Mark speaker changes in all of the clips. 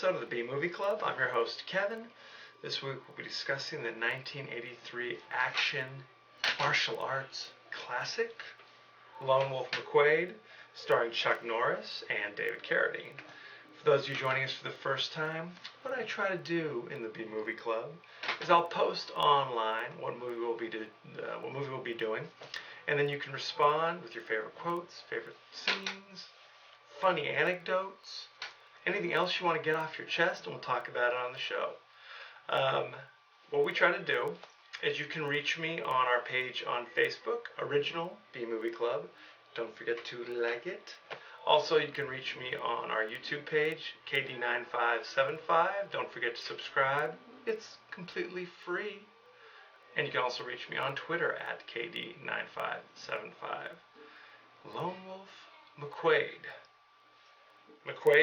Speaker 1: episode of the B-Movie Club. I'm your host, Kevin. This week we'll be discussing the 1983 action martial arts classic, Lone Wolf McQuade, starring Chuck Norris and David Carradine. For those of you joining us for the first time, what I try to do in the B-Movie Club is I'll post online what movie we'll be doing, and then you can respond with your favorite quotes, favorite scenes, funny anecdotes, anything else you want to get off your chest, and we'll talk about it on the show. What we try to do is you can reach me on our page on Facebook, Original B-Movie Club. Don't forget to like it. Also, you can reach me on our YouTube page, KD9575. Don't forget to subscribe. It's completely free. And you can also reach me on Twitter at KD9575. Lone Wolf McQuade.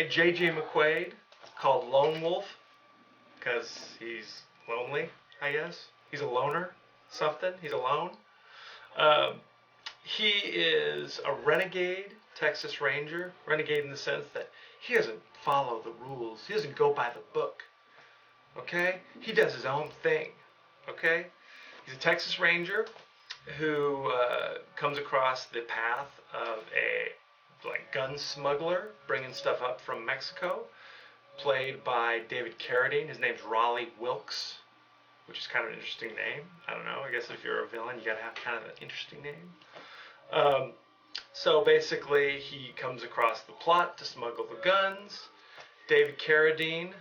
Speaker 1: J.J. McQuade, called Lone Wolf because he's lonely, I guess. He's a loner, something. He's alone. He is a renegade Texas Ranger. Renegade in the sense that he doesn't follow the rules. He doesn't go by the book. Okay? He does his own thing. Okay? He's a Texas Ranger who comes across the path of a gun smuggler bringing stuff up from Mexico, played by David Carradine. His name's Raleigh Wilkes, which is kind of an interesting name. I don't know. I guess if you're a villain, you gotta have kind of an interesting name. So basically, he comes across the plot to smuggle the guns. David Carradine,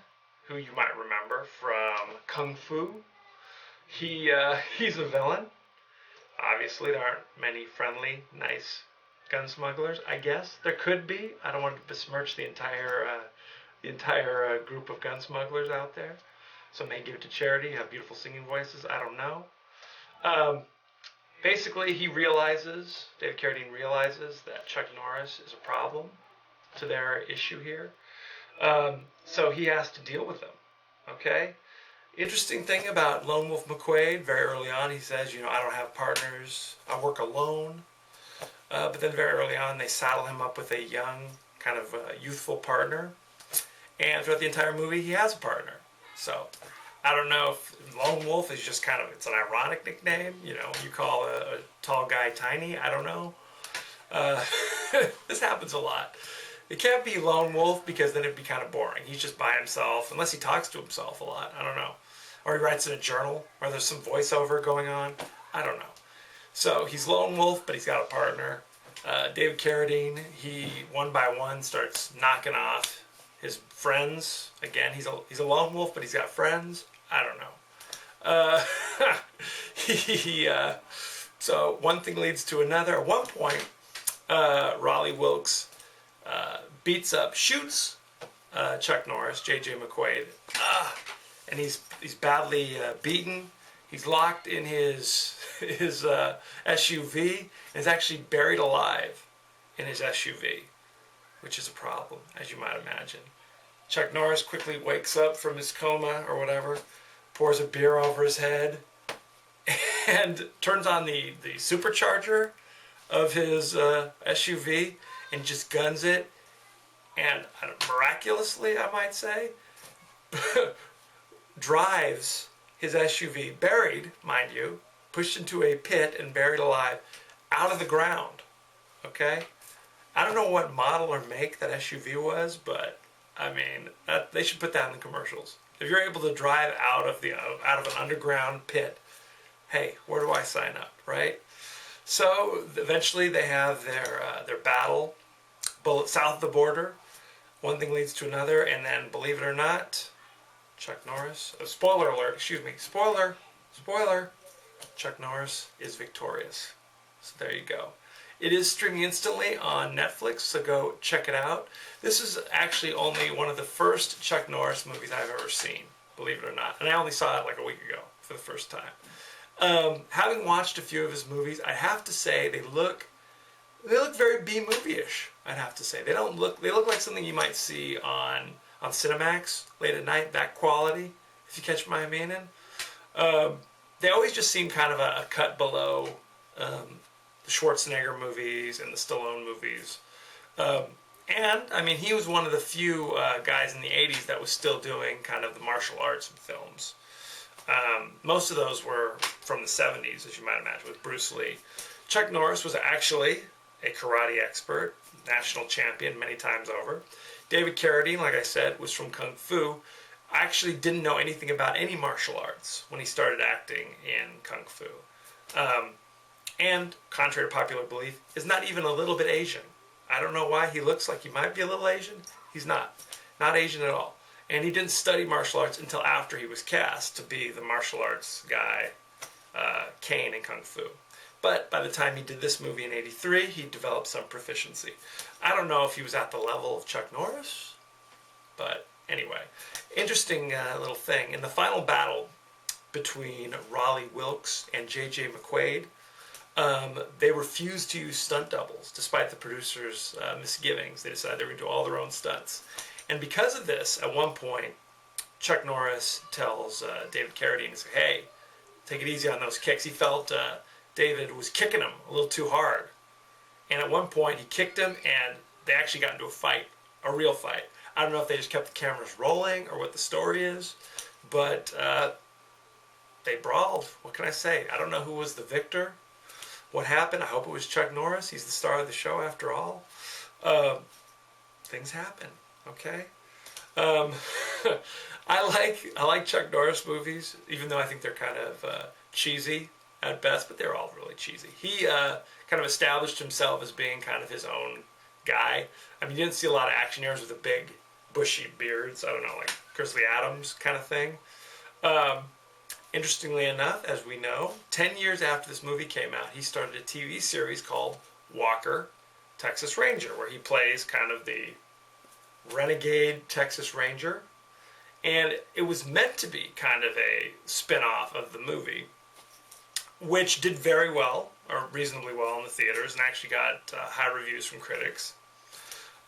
Speaker 1: who you might remember from Kung Fu, he's a villain. Obviously, there aren't many friendly, nice gun smugglers. I guess there could be. I don't want to besmirch the entire group of gun smugglers out there. Some may give it to charity, have beautiful singing voices. I don't know. Basically, David Carradine realizes that Chuck Norris is a problem to their issue here. So he has to deal with them. Okay? Interesting thing about Lone Wolf McQuade, very early on, he says, I don't have partners. I work alone. But then very early on, they saddle him up with a young, kind of youthful partner. And throughout the entire movie, he has a partner. So I don't know if Lone Wolf is just it's an ironic nickname. You call a tall guy tiny. I don't know. This happens a lot. It can't be Lone Wolf because then it'd be kind of boring. He's just by himself, unless he talks to himself a lot. I don't know. Or he writes in a journal, or there's some voiceover going on. I don't know. So he's Lone Wolf, but he's got a partner. David Carradine, he one by one starts knocking off his friends. Again, he's a lone wolf, but he's got friends. I don't know. So one thing leads to another. At one point, Raleigh Wilkes shoots Chuck Norris, J.J. McQuade, and he's badly beaten. He's locked in his SUV and is actually buried alive in his SUV, which is a problem, as you might imagine. Chuck Norris quickly wakes up from his coma or whatever, pours a beer over his head, and turns on the supercharger of his SUV and just guns it, and miraculously, I might say, drives his SUV, buried, mind you, pushed into a pit and buried alive, out of the ground. Okay? I don't know what model or make that SUV was, but they should put that in the commercials. If you're able to drive out of an underground pit, hey, where do I sign up, right? So eventually they have their battle south of the border. One thing leads to another, and then, believe it or not, Chuck Norris, spoiler alert, spoiler, Chuck Norris is victorious. So there you go. It is streaming instantly on Netflix, so go check it out. This is actually only one of the first Chuck Norris movies I've ever seen, believe it or not. And I only saw it like a week ago for the first time. Having watched a few of his movies, I have to say they look very B-movie-ish, I'd have to say. They look like something you might see on Cinemax late at night, that quality, if you catch my meaning. They always just seem kind of a cut below the Schwarzenegger movies and the Stallone movies. And, I mean, he was one of the few guys in the 80s that was still doing kind of the martial arts films. Most of those were from the 70s, as you might imagine, with Bruce Lee. Chuck Norris was actually a karate expert, national champion many times over. David Carradine, like I said, was from Kung Fu. I actually didn't know anything about any martial arts when he started acting in Kung Fu. And, contrary to popular belief, is not even a little bit Asian. I don't know why he looks like he might be a little Asian. He's not. Not Asian at all. And he didn't study martial arts until after he was cast to be the martial arts guy, Kane in Kung Fu. But by the time he did this movie in '83, he developed some proficiency. I don't know if he was at the level of Chuck Norris, but anyway. Interesting little thing. In the final battle between Raleigh Wilkes and J.J. McQuade, they refused to use stunt doubles, despite the producers' misgivings. They decided they were going to do all their own stunts. And because of this, at one point, Chuck Norris tells David Carradine, he says, hey, take it easy on those kicks. He felt David was kicking him a little too hard. And at one point, he kicked him, and they actually got into a fight, a real fight. I don't know if they just kept the cameras rolling or what the story is, but they brawled. What can I say? I don't know who was the victor. What happened? I hope it was Chuck Norris. He's the star of the show after all. Things happen, okay? I like Chuck Norris movies, even though I think they're kind of cheesy at best, but they're all really cheesy. He kind of established himself as being kind of his own guy. I mean, you didn't see a lot of action heroes with the big, bushy beards. I don't know, like Grizzly Adams kind of thing. Interestingly enough, as we know, 10 years after this movie came out, he started a TV series called Walker, Texas Ranger, where he plays kind of the renegade Texas Ranger. And it was meant to be kind of a spin-off of the movie, which did very well, or reasonably well in the theaters, and actually got high reviews from critics.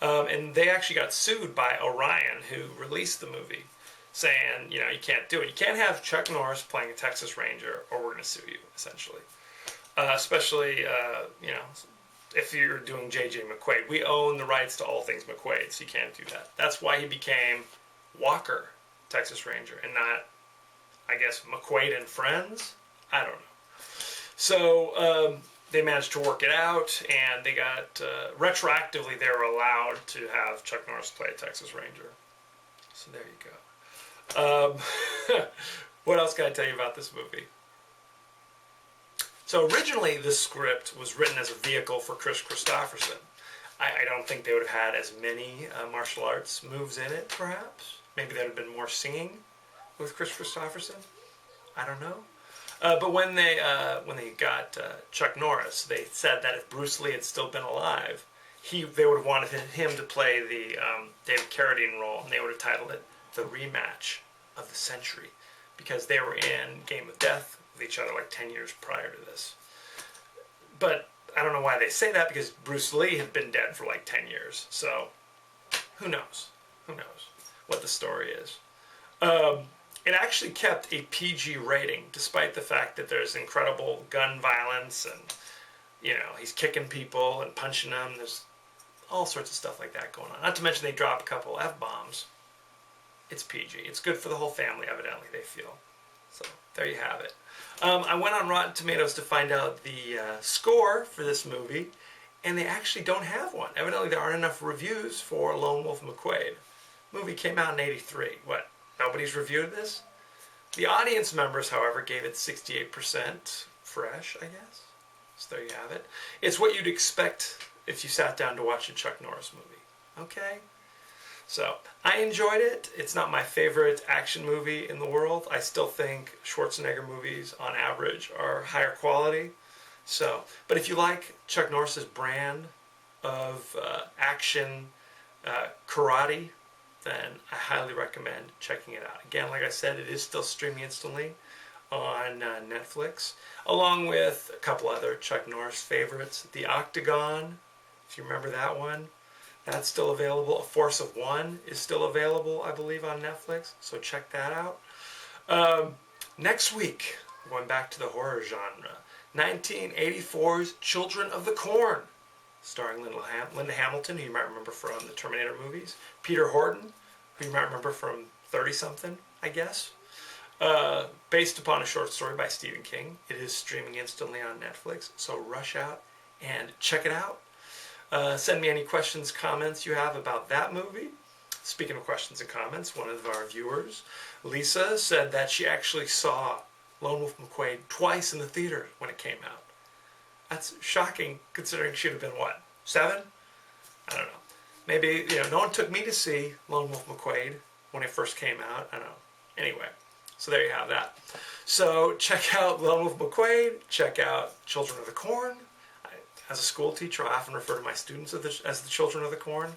Speaker 1: And they actually got sued by Orion, who released the movie, saying, you know, you can't do it. You can't have Chuck Norris playing a Texas Ranger, or we're going to sue you, essentially. Especially, you know, if you're doing J.J. McQuade. We own the rights to all things McQuade, so you can't do that. That's why he became Walker, Texas Ranger, and not, I guess, McQuade and Friends? I don't know. So they managed to work it out, and they got, retroactively, they were allowed to have Chuck Norris play a Texas Ranger. So there you go. What else can I tell you about this movie? So originally, this script was written as a vehicle for Chris Christopherson. I don't think they would have had as many martial arts moves in it, perhaps. Maybe there would have been more singing with Chris Christopherson. I don't know. But when they got Chuck Norris, they said that if Bruce Lee had still been alive, they would have wanted him to play the David Carradine role, and they would have titled it The Rematch of the Century, because they were in Game of Death with each other like 10 years prior to this. But I don't know why they say that, because Bruce Lee had been dead for like 10 years. So who knows? Who knows what the story is? It actually kept a PG rating, despite the fact that there's incredible gun violence and, you know, he's kicking people and punching them. There's all sorts of stuff like that going on. Not to mention they drop a couple F-bombs. It's PG. It's good for the whole family, evidently, they feel. So there you have it. I went on Rotten Tomatoes to find out the score for this movie, and they actually don't have one. Evidently, there aren't enough reviews for Lone Wolf McQuade. The movie came out in '83. What? Nobody's reviewed this? The audience members, however, gave it 68% fresh, I guess. So there you have it. It's what you'd expect if you sat down to watch a Chuck Norris movie. Okay? So, I enjoyed it. It's not my favorite action movie in the world. I still think Schwarzenegger movies, on average, are higher quality. So, but if you like Chuck Norris's brand of action karate, then I highly recommend checking it out. Again, like I said, it is still streaming instantly on Netflix, along with a couple other Chuck Norris favorites. The Octagon, if you remember that one, that's still available. A Force of One is still available, I believe, on Netflix, so check that out. Next week, going back to the horror genre, 1984's Children of the Corn. starring Linda Hamilton, who you might remember from the Terminator movies. Peter Horton, who you might remember from 30-something, I guess. Based upon a short story by Stephen King. It is streaming instantly on Netflix, so rush out and check it out. Send me any questions, comments you have about that movie. Speaking of questions and comments, one of our viewers, Lisa, said that she actually saw Lone Wolf McQuade twice in the theater when it came out. That's shocking, considering she'd have been, what, 7? I don't know. Maybe, no one took me to see Lone Wolf McQuade when it first came out. I don't know. Anyway, so there you have that. So check out Lone Wolf McQuade. Check out Children of the Corn. As a school teacher, I often refer to my students as the Children of the Corn.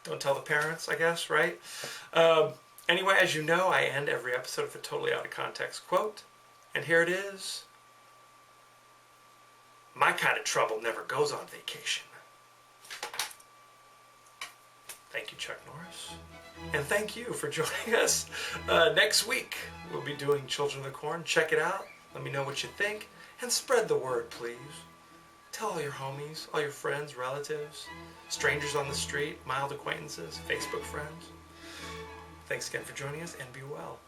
Speaker 1: Don't tell the parents, I guess, right? Anyway, as you know, I end every episode with a totally out of context quote. And here it is. My kind of trouble never goes on vacation. Thank you, Chuck Norris. And thank you for joining us. Next week, we'll be doing Children of the Corn. Check it out. Let me know what you think. And spread the word, please. Tell all your homies, all your friends, relatives, strangers on the street, mild acquaintances, Facebook friends. Thanks again for joining us, and be well.